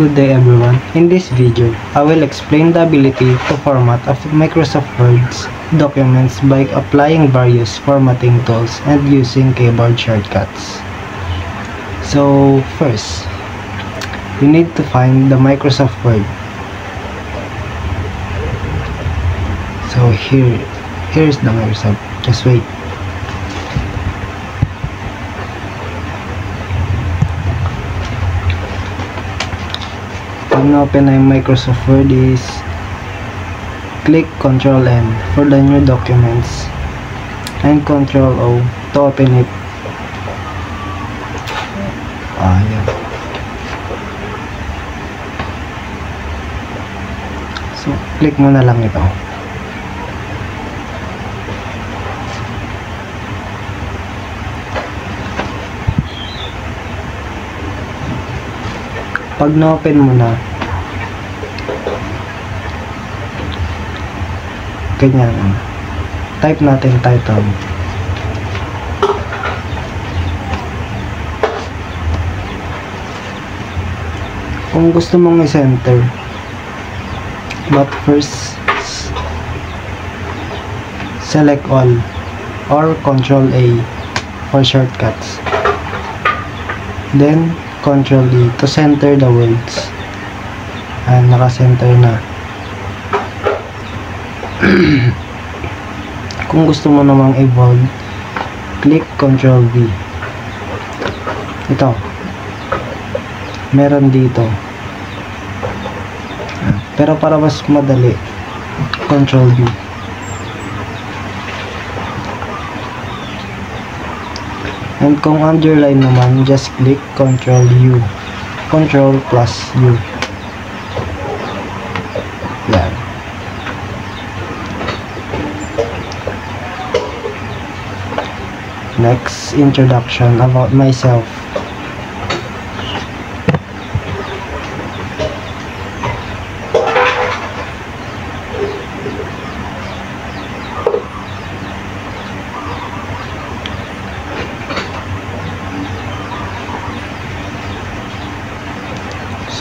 Good day everyone. In this video, I will explain the ability to format of Microsoft Word's documents by applying various formatting tools and using keyboard shortcuts. So first, you need to find the Microsoft Word. So here's the Microsoft. Just wait. Pag na-open na yung Microsoft Word is click Ctrl N for the new documents and Ctrl O to open it. Yan. So click mo na lang ito. Pag na-open mo na, ganyan, type natin title. Kung gusto mong i-center, but first, select all or Ctrl A for shortcuts. Then, Ctrl D to center the words. Naka-center na. Kung gusto mo namang i-bold, click Ctrl V. Ito. Meron dito. Pero para mas madali, Ctrl V. And kung underline naman, just click Ctrl U. Ctrl plus U. Yan. Next, introduction about myself.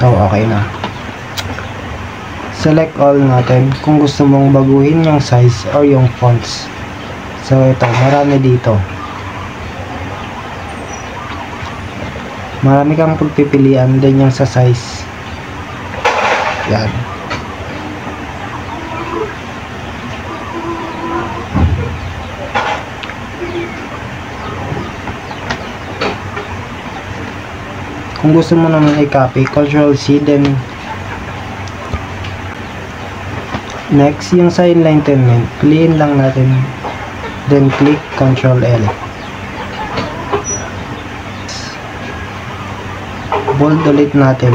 So, okay na. Select all natin kung gusto mong baguhin yung size or yung fonts. So, ito. Marami dito. Marami kang pagpipilian din yung sa size. Yan. Kung gusto mo naman i-copy, Ctrl C, then next, yung sa enlightenment, piliin lang natin, then click Ctrl L. Bold ulit natin.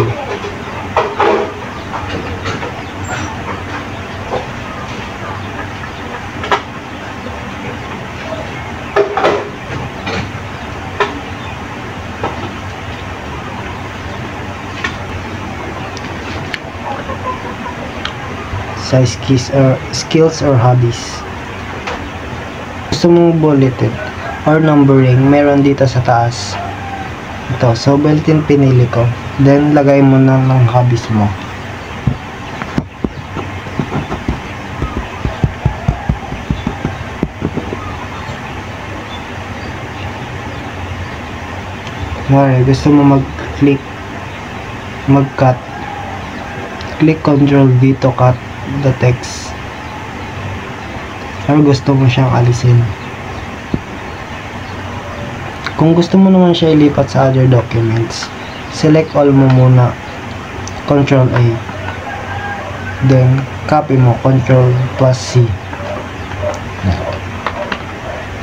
Size skills or hobbies. Gusto mong bulleted or numbering, meron dito sa taas. Ito, so built-in pinili ko. Then lagay mo na ng hobbies mo. Ngayon, gusto mo mag-cut. Click Ctrl V to cut the text. Or gusto mo siyang alisin. Kung gusto mo naman siya ilipat sa other documents, select all mo muna, Ctrl A. Then, copy mo, Ctrl plus C.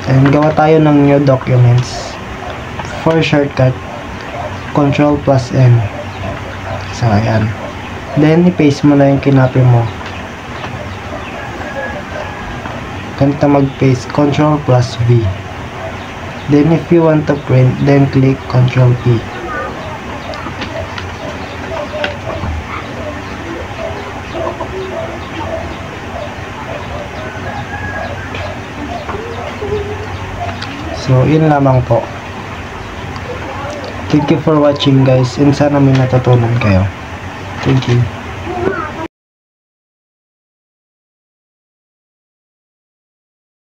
And gawa tayo ng new documents. For shortcut, Ctrl plus N. So, ayan. Then, i-paste mo na yung kinopy mo. Ganito mag-paste, Ctrl plus V. Then if you want to print, then click Ctrl P. So, yun lamang po. Thank you for watching guys, and sana may natutunan kayo. Thank you.